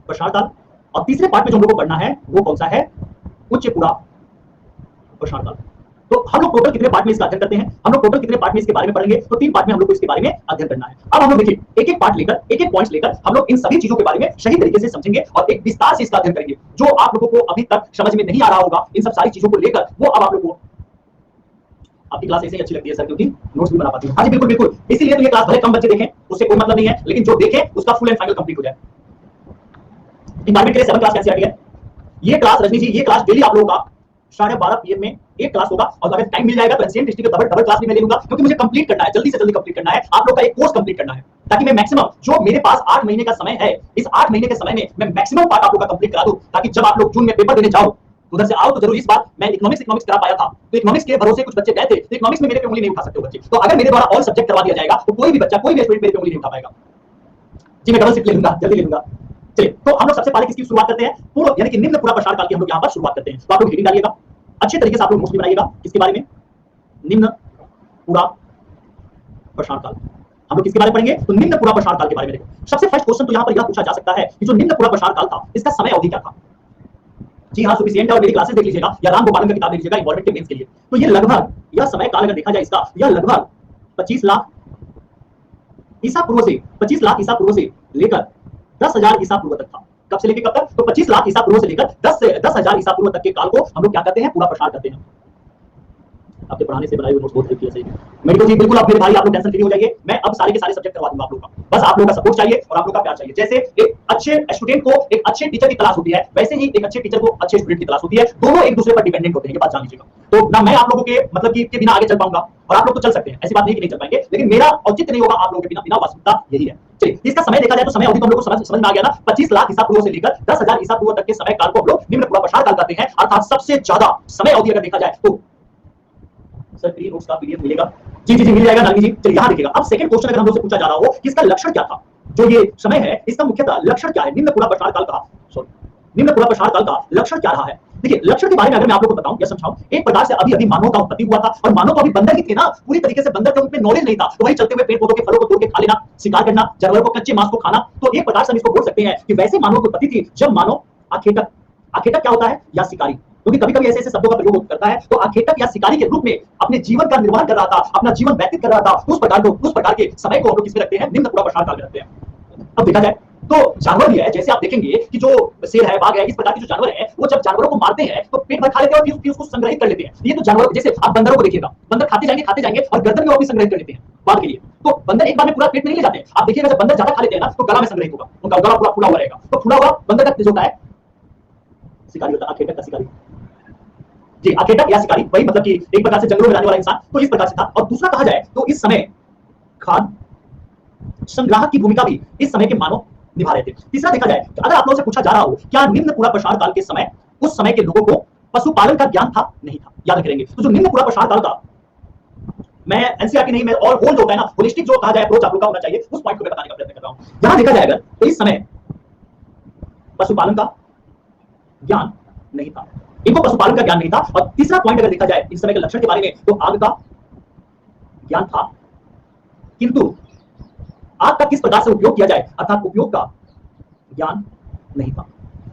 पाषाण काल। और तीसरे पार्ट में जो हम लोग को पढ़ना है वो कौन सा है? उच्च पूरा पाषाण काल। तो हम लोग टोटल कितने पार्ट में इसका अध्ययन करते हैं? हम लोग टोटल कितने पार्ट में इसके बारे में पढ़ेंगे? तो 3 पार्ट में हम लोग को इसके बारे में अध्ययन करना है। अब हम लोग देखिए एक एक पार्ट लेकर, एक एक पॉइंट्स लेकर हम लोग इन सभी चीजों के बारे में सही तरीके से समझेंगे और एक विस्तार से इसका अध्ययन करेंगे। जो आप लोगों को अभी तक समझ में नहीं आ रहा होगा इन सब सारी चीजों को लेकर, वो अब आप लोगों को, आपकी क्लास ऐसे ही अच्छी लगती है सर क्योंकि नोट्स भी बना पाती है। हाँ जी बिल्कुल बिल्कुल, इसीलिए तो ये क्लास भले कम बच्चे देखें उससे कोई मतलब नहीं है, लेकिन जो देखे उसका फुल एंड फाइनल कंप्लीट हो जाए। इन्वायरमेंट के लिए 7 क्लास कैसे आती है? ये क्लास रजनी जी, ये क्लास डेली आप लोगों का 12:30 PM में एक क्लास होगा, और अगर टाइम मिल जाएगा तो एनसीएंट हिस्ट्री का डबल क्लास भी मैं ले लूंगा, क्योंकि मुझे कंप्लीट करना है, जल्दी से जल्दी कंप्लीट करना है। आप लोग का एक कोर्स कंप्लीट करना है, ताकि मैं मैक्सिमम जो मेरे पास 8 महीने का समय है, इस 8 महीने के समय में मैं मैक्सिमम पार्ट आप लोग का कंप्लीट करा दूं, ताकि जब आप लोग जून में पेपर देने जाओ उधर से आओ तो जरूर। इस बार मैं इकोनॉमिक्स करा पाया था, तो इकोनॉमिक्स के भरोसे कुछ बच्चे गए थे, तो इकोनॉमिक्स में मेरे पे उंगली नहीं उठा सकते हो बच्चे। तो अगर मेरे द्वारा ऑल सब्जेक्ट करवा दिया जाएगा तो कोई भी बच्चा, कोई भी स्टूडेंट मेरे पे उंगली नहीं उठा पाएगा जी। मैं डबल शिफ्ट ले लूंगा, जल्दी ले लूंगा। चलिए, तो हम लोग सबसे पहले किसकी शुरुआत करते हैं? पूर्व यानी कि निम्न पूरा पाषाण काल की हम लोग यहाँ पर शुरुआत करते हैं। तो आप लोग हेडिंग डालिएगा, अच्छे तरीके से आप लोग नोट्स बनाइएगा। किसके बारे में? निम्न पूरा पाषाण काल। हम लोग किसके बारे में पढ़ेंगे? तो निम्न पूरा पाषाण काल के बारे में देखो। सबसे फर्स्ट क्वेश्चन तो यहाँ पर यह पूछा जा सकता है कि जो निम्न पूरा पाषाण काल था इसका समय अवधि क्या था? जी हाँ, सुफिशिएंट है, और मेरी क्लासेस देख लीजिएगा या राम गोपालन की किताब देख लीजिएगा इन्वॉल्वमेंट के मेंस के लिए। तो ये लगभग, यह समय काल अगर देखा जाए इसका, यह लगभग 25 लाख ईसा पूर्व से, 25 लाख ईसा पूर्व से लेकर 10,000 ईसा पूर्व तक था। कब से लेकर कब तक? तो 25 लाख ईसा पूर्व से लेकर 10,000 ईसा पूर्व तक के काल को हम लोग क्या करते हैं? पूरा प्रसार करते हैं। आपके पढ़ाने से बनाई हुई नोट्स बहुत हेल्प किया सही। मेडिकल जी बिल्कुल आप मेरे भाई, आप लोग टेंशन फ्री हो जाइए, मैं अब सारे के सारे सब्जेक्ट करवा दूंगा आप लोग का। बस आप लोगों का सपोर्ट चाहिए और आप लोग का प्यार चाहिए। जैसे एक अच्छे स्टूडेंट को एक अच्छे टीचर की तलाश होती है, वैसे ही एक अच्छे टीचर को अच्छे स्टूडेंट की तलाश होती है। दोनों एक दूसरे पर डिपेंडेंट होते हैं, ये बात जान लीजिएगा। तो ना मैं आप लोगों के मतलब कि के बिना आगे चल पाऊंगा और आप लोग तो चल सकते हैं, ऐसी बात नहीं कि नहीं चल पाएंगे, लेकिन मेरा औचित्य नहीं होगा आप लोगों के बिना। बिना वास्तविकता यही है। चलिए इसका समय देखा जाए तो समय अवधि तो हम लोग को समझ में आ गया ना। 25 लाख ईसा पूर्व से लेकर 10,000 ईसा पूर्व तक के समय काल को हम लोग निम्न पूरा प्रसार काल कहते हैं। अर्थात सबसे ज्यादा समय अवधि अगर देखा जाए तो सर फ्री नोट्स का पीडीएफ मिलेगा? जी जी जी मिल जाएगा नानी जी। चलिए यहां देखिएगा। अब सेकंड क्वेश्चन अगर हम लोग से पूछा जा रहा हो कि इसका लक्षण क्या था, जो ये समय है इसका मुख्यतः लक्षण क्या है? निम्न पूरा प्रसार काल का निम्न पूरा प्रसार काल का लक्षण क्या रहा है? देखिए लक्षण के बारे में अगर मैं आप लोगों को बताऊं या समझाऊं, एक प्रकार से अभी मानव का उत्पत्ति हुआ था और मानव तो अभी बंदर ही थे ना, पूरी तरीके से बंदर थे, उनमें नॉलेज नहीं था, तो वही चलते हुए पेड़ पौधों के फलों को तोड़ के खा लेना, शिकार करना, जानवरों को कच्चे मांस को खाना। तो एक प्रकार से हम इसको बोल सकते हैं कि वैसे मानव की उत्पत्ति थी जब मानव आखेटक, आखेटक क्या होता है? या शिकारी, क्योंकि कभी कभी ऐसे ऐसे शब्दों का प्रयोग करता है। तो आखेटक या शिकारी के रूप में अपने जीवन का निर्वाह कर रहा था, अपना जीवन व्यतीत कर रहा था, उस प्रकार के समय को हम लोग किसमें रखते हैं? निम्न पूरा प्रसार काल में रखते हैं। अब देखा जाए तो जानवर भी है, जैसे आप देखेंगे कि जो शेर है, बाघ है, इस प्रकार के जो जानवर है वो जब जानवरों को मारते हैं तो पेट भर खा लेते हैं और फिर उसको संग्रहित कर लेते हैं। ये तो जानवर, जैसे आप बंदरों को देखिएगा, बंदर खाते जाएंगे और गर्दन में वो भी संग्रहित कर लेते हैं बाघ के लिए। तो बंदर एक बार में पूरा पेट में नहीं ले जाते। आप देखिएगा जब बंदर ज्यादा खा लेते हैं ना तो गला में संग्रहित होगा, उनका गला पूरा फूला हुआ रहेगा। तो फूला हुआ बंदर का जो होता है शिकारी होता है, आखेटक का शिकारी जी, आखेटक या शिकारी, वही मतलब कि एक प्रकार से जंगलों में रहने वाला इंसान, तो इस प्रकार से था। और दूसरा कहा जाए तो इस समय खाद्य संग्राहक की भूमिका भी इस समय के मानव निभा रहे थे। तीसरा देखा जाए तो अगर आप लोगों से पूछा जा रहा हो क्या निम्न पूरा प्रसार काल के समय उस समय के लोगों को पशुपालन का ज्ञान था? नहीं था, याद करेंगे। तो जो निम्न पूरा प्रसार काल का, मैं एनसीईआरटी नहीं, मैं और होल जो होता है ना, होलिस्टिक जो कहा जाए अप्रोच आप लोग का होना चाहिए, उस पॉइंट को मैं बताने का प्रयत्न कर रहा हूं। यहां देखा जाएगा तो इस समय पशुपालन का ज्ञान नहीं था, इनको पशुपालन का ज्ञान नहीं था। और तीसरा पॉइंट अगर देखा जाए इस समय के लक्षण के बारे में तो आग का ज्ञान था, किंतु आग का किस प्रकार से उपयोग किया जाए अर्थात उपयोग का ज्ञान नहीं था।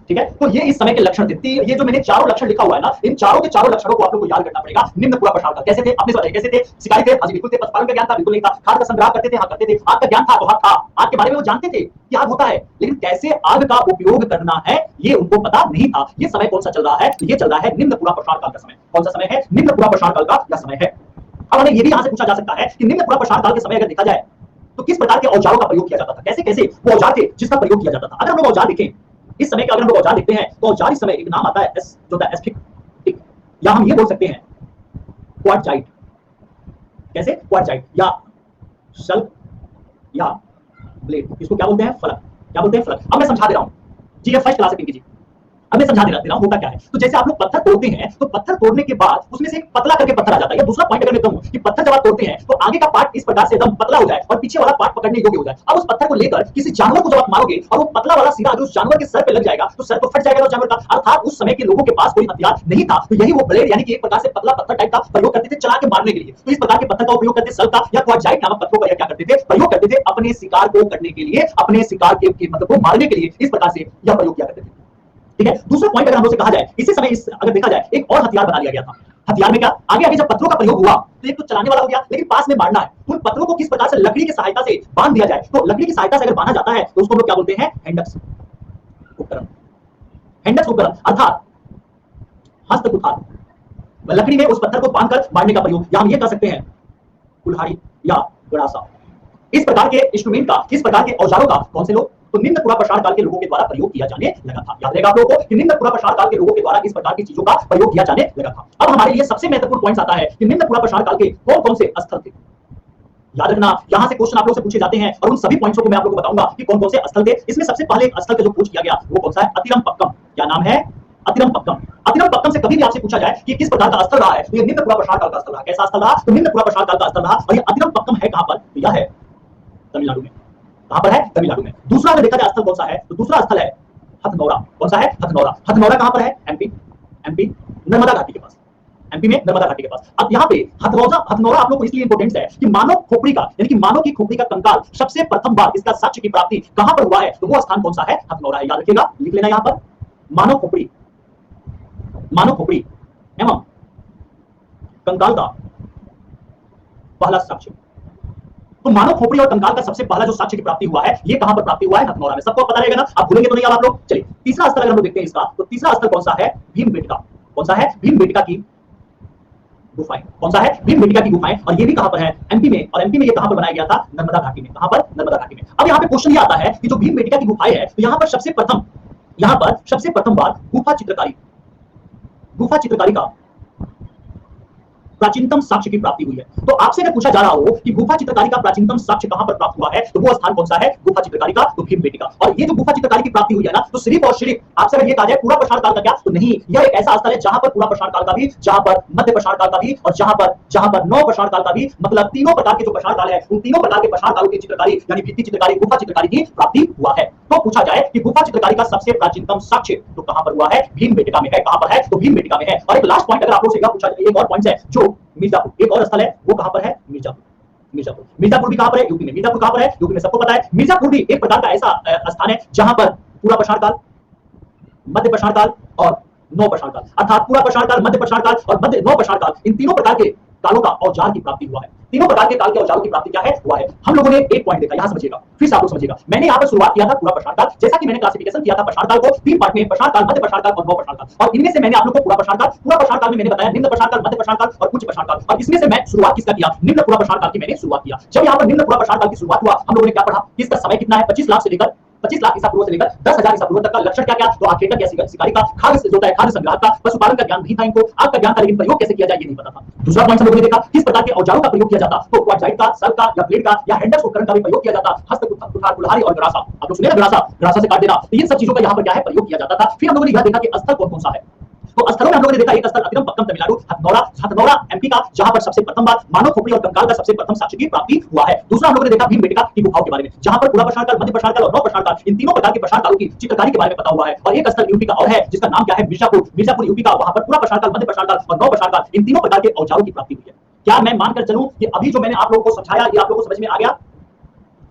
ठीक है, तो ये इस समय के लक्षण थे। ये जो मैंने चारों लक्षण लिखा हुआ है ना, इन चारों के चारों लक्षणों को आप लोग को याद करना पड़ेगा। निम्न पूरा प्रसार का कैसे थे? अपने बताइए कैसे थे? शिकारी थे? हाँ जी बिल्कुल थे। पशुपालन का ज्ञान था? बिल्कुल नहीं था। खाद्य का संग्रह करते थे? हाँ करते थे। आग का ज्ञान था? बहुत था। आग के बारे में वो जानते थे कि आग होता है, लेकिन कैसे आग का उपयोग करना है ये उनको पता नहीं था। ये समय कौन सा चल रहा है? ये चल रहा है निम्न पूरा प्रसार काल का समय। कौन सा समय है? निम्न पूरा प्रसार काल का यह समय है। अब हमें ये भी यहां से पूछा जा सकता है कि निम्न पूरा प्रसार काल के समय अगर देखा जाए तो किस प्रकार के औजारों का प्रयोग किया जाता था? कैसे कैसे वो औजार थे जिसका प्रयोग किया जाता था? अगर हम लोग औजार देखें इस समय का, अगर हम लोग औजार देखते हैं तो औजार इस समय एक नाम आता है एस, जो होता है एस्फिक, या हम ये बोल सकते हैं क्वार्टजाइट। कैसे? क्वार्टजाइट या शल्क या ब्लेड, इसको क्या बोलते हैं? फलक। क्या बोलते हैं? फलक। अब मैं समझा दे रहा हूं जी, ये फर्स्ट क्लास है जी। अब मैं समझा दे रहा हूं होता क्या है। तो जैसे आप लोग पत्थर तोड़ते हैं तो पत्थर तोड़ने के बाद उसमें से एक पतला करके पत्थर आ जाता है। या दूसरा पॉइंट अगर मैं कहूं कि पत्थर जब आप तोड़ते हैं तो आगे का पार्ट इस प्रकार से एकदम पतला हो जाए और पीछे वाला पार्ट पकड़ने योग्य हो जाए। अब उस पत्थर को लेकर किसी जानवर को जब आप मारोगे और वो पतला वाला सीधा अगर उस जानवर के सर पे लग जाएगा तो सर तो फट जाएगा उस जानवर का। अर्थात उस समय के लोगों के पास कोई हथियार नहीं था, तो यही वो ब्लेड यानी कि एक प्रकार से पतला पत्थर टाइप का प्रयोग करते थे चला के मारने के लिए। तो इस प्रकार के पत्थर का उपयोग करते सल्का या क्वार्टजाइट नामक पत्थरों का क्या करते थे? प्रयोग करते थे अपने शिकार को करने के लिए, अपने शिकार के मतलब को मारने के लिए। इस प्रकार से यह प्रयोग किया करते थे। ठीक है, दूसरा पॉइंट अगर हम लोग से कहा जाए इसी समय इस अगर देखा जाए एक और हथियार बना लिया गया था। हथियार में क्या? आगे आगे जब पत्थरों का प्रयोग हुआ तो एक तो चलाने वाला हो गया, लेकिन पास में मारना है। उन पत्थरों को किस प्रकार से लकड़ी की सहायता से बांध दिया जाए, तो लकड़ी की सहायता से अगर बांधा जाता है तो उसको लोग क्या बोलते हैं? हैंडक्स उपकरण। हैंडक्स उपकरण अर्थात हस्त कुठार, लकड़ी में उस पत्थर को बांधकर मारने का प्रयोग, या हम ये कह सकते हैं कुल्हाड़ी या गड़ासा। इस प्रकार के इंस्ट्रूमेंट का, इस प्रकार के औजारों का कौन से लोग? तो निम्न पूरा प्रसार काल के लोगों के द्वारा प्रयोग किया जाने लगा था। याद रहेगा आप लोगों को कि निम्न पूरा प्रसार काल के लोगों के द्वारा इस प्रकार की चीजों का प्रयोग किया जाने लगा था। अब हमारे लिए सबसे महत्वपूर्ण पॉइंट आता है कि निम्न पूरा प्रसार काल के कौन कौन से स्थल थे। याद रखना, यहां से क्वेश्चन आप लोग से पूछे जाते हैं और उन सभी पॉइंट्सों को मैं आप लोगों को बताऊंगा कि कौन कौन से स्थल थे। इसमें सबसे पहले एक स्थल का जो पूछ किया गया वो कौन सा है? अतिरमपक्कम। क्या नाम है? अतिरमपक्कम। अतिरमपक्कम से कभी भी आपसे पूछा जाए कि किस प्रकार का स्थल रहा है तो ये निम्न पूरा प्रसार काल का स्थल रहा। कैसा स्थल रहा? तो निम्न पूरा प्रसार काल का स्थल रहा। और ये अतिरमपक्कम है कहां पर? तो यह है तमिलनाडु में। कहां पर है? तमिलनाडु में। दूसरा अगर देखा जाए स्थल कौन सा है तो दूसरा स्थल है हथनौरा। कौन सा है? हथनौरा। हथनौरा कहां पर है? एमपी। एमपी नर्मदा घाटी के पास। एमपी में नर्मदा घाटी के पास। अब यहाँ पे हथनौरा आप लोग को इसलिए इंपोर्टेंट है कि मानव खोपड़ी का, यानी कि मानव की खोपड़ी का कंकाल सबसे प्रथम बार इसका साक्ष्य की प्राप्ति कहां पर हुआ है तो वो स्थान कौन सा है? हथनौरा है। याद रखिएगा, लिख लेना यहां पर मानव खोपड़ी एवं कंकाल का पहला साक्ष्य तो मानव खोपड़ी और कंकाल का सबसे पहला जो साक्ष्य की प्राप्ति हुआ है, ये कहां पर प्राप्ति हुआ है? हथनौरा में। सबको पता रहेगा ना, आप भूलेंगे तो नहीं आप लोग। चलिए तीसरा स्थल अगर हम लोग देखते हैं इसका, तो तीसरा स्थल कौन सा है? भीमबेटका। कौन सा है? भीमबेटका की गुफाएं। कौन सा है? भीमबेटका की गुफाएं। और ये भी कहां पर है? एमपी में। और एमपी में ये कहां पर बनाया गया था? नर्मदा घाटी में। कहां पर? नर्मदा घाटी में। अब यहाँ पे क्वेश्चन ये आता है कि जो भीमबेटका की गुफाएं है, तो यहाँ पर सबसे प्रथम बार गुफा चित्रकारी का प्राचीनतम साक्ष्य की प्राप्ति हुई है। तो आपसे अगर पूछा जा रहा हो कि गुफा चित्रकारी का प्राचीनतम साक्ष्य कहां पर प्राप्त हुआ है, तो वो स्थान कौन सा है? गुफा चित्रकारी का, तो भीमबेटका। और ये जो गुफा चित्रकारी की प्राप्ति हुई है ना, तो सिर्फ और सिर्फ आपसे अगर ये कहा जाए पूरा प्रसार काल का क्या, तो नहीं, यह एक ऐसा स्थल है जहां पर पूरा प्रसार काल का भी, जहां पर मध्य प्रसार काल का भी, और जहां पर नौ प्रसार काल का भी, मतलब तीनों प्रकार के जो प्रसार काल है, उन तीनों प्रकार के प्रसार कालों की चित्रकारी यानी भित्ति चित्रकारी, गुफा चित्रकारी की प्राप्ति हुआ है। तो पूछा जाए कि गुफा चित्रकारी का सबसे प्राचीनतम साक्ष्य तो कहां पर हुआ है? भीमबेटका में है। कहां पर है? तो भीमबेटका में है। और एक लास्ट पॉइंट अगर आप लोग से पूछा जाए, एक और पॉइंट है जो मिर्जापुर, एक और स्थल है, वो कहां पर है? मिर्जापुर भी कहां पर है? यूपी में। मिर्जापुर कहां पर है? यूपी में। सबको पता है मिर्जापुर भी एक प्रकार का ऐसा स्थान है जहां पर पूरा प्रसार काल, मध्य प्रसार काल और नौ प्रसार काल, अर्थात पूरा प्रसार काल, मध्य प्रसार काल और मध्य नौ प्रसार काल, इन तीनों प्रकार के कालों का औजार की प्राप्ति हुआ है। तीनों प्रकार के काल के औजारों की प्राप्ति क्या है? हुआ है। हम लोगों ने एक पॉइंट देखा, यहां समझिएगा, फिर से आप लोग समझिएगा। मैंने यहां पर शुरुआत किया था पूरा प्रसार काल, जैसा कि मैंने क्लासिफिकेशन किया था प्रसार काल को तीन पार्ट में, प्रसार काल, मध्य प्रसार काल और नौ प्रसार काल। और इनमें से मैंने आप लोगों को पूरा प्रसार काल में मैंने बताया निम्न प्रसार काल, मध्य प्रसार काल और उच्च प्रसार काल। और इसमें से मैं शुरुआत किसका किया? निम्न पूरा प्रसार काल की मैंने शुरुआत किया। जब यहां पर निम्न पूरा प्रसार काल की शुरुआत हुआ, हम लोगों ने क्या पढ़ा? इसका समय कितना है? 25 लाख से लेकर 25 लाख ईसा पूर्व से लेकर 10,000 ईसा पूर्व तक का लक्षण क्या क्या? तो आखेटक या शिकारी का, खाद्य जो है खाद्य संग्राहक का, पशुपालन का ज्ञान नहीं था इनको, आग का ज्ञान था, लेकिन प्रयोग कैसे किया जाए ये नहीं पता था। दूसरा पॉइंट हम लोगों ने देखा किस प्रकार के औजारों का प्रयोग किया जाता, तो क्वाड्राइट का, सर का या ब्लेड का या हैंडल्स उपकरण का भी प्रयोग किया जाता, हस्त कुठार, कुल्हाड़ी और गरासा। आप लोग सुने ना, गरासा से काट देना, तो ये सब चीजों का यहाँ पर क्या है? प्रयोग किया जाता था। फिर हम लोगों ने यह देखा कि स्थल कौन सा है, तो स्थलों में हम लोगों ने देखा एक स्थल अतिरमपक्कम तमिलनाडु, हथनौरा एमपी का, जहां पर सबसे प्रथम बार मानव खोपड़ी और कंकाल का सबसे प्रथम साक्ष्य की प्राप्ति हुआ है। दूसरा हम लोगों ने देखा भीमबेटका की गुफाओं के बारे में, जहां पर पूरा प्रसार काल, मध्य प्रसार काल और नौ प्रसार काल, इन तीनों प्रकार के प्रसार कालों की चित्रकारी के बारे में पता हुआ है। और एक स्थल यूपी का और है जिसका नाम क्या है? मिर्जापुर यूपी का, वहां पर पूरा प्रसार काल, मध्य प्रसार काल और नौ प्रसार काल, इन तीनों प्रकार के औजारों की प्राप्ति हुई है। क्या मैं मानकर चलूं कि अभी जो मैंने आप लोगों को समझाया ये आप लोगों को समझ में आ गया?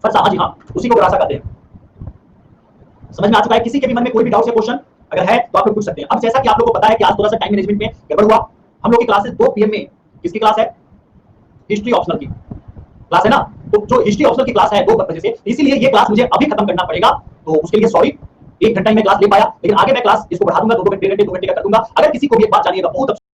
फरसा, जी हाँ, उसी को गरासा कहते हैं। समझ में आ चुका है? किसी के भी मन में कोई भी डाउट या क्वेश्चन अगर है तो आप लोग पूछ सकते हैं। अब जैसा कि आप लोगों को पता है कि आज थोड़ा सा टाइम मैनेजमेंट में गड़बड़ हुआ, हम लोग की क्लासेस 2 पीएम में, किसकी क्लास है? हिस्ट्री ऑप्शनल की क्लास है ना, तो जो हिस्ट्री ऑप्शनल की क्लास है 2 बजे से, इसीलिए ये क्लास मुझे अभी खत्म करना पड़ेगा, तो उसके लिए सॉरी, 1 घंटा ही मैं क्लास ले पाया, लेकिन आगे मैं क्लास इसको बढ़ा दूंगा, 2 घंटे का कर दूंगा। अगर किसी को भी एक बात जानिएगा, बहुत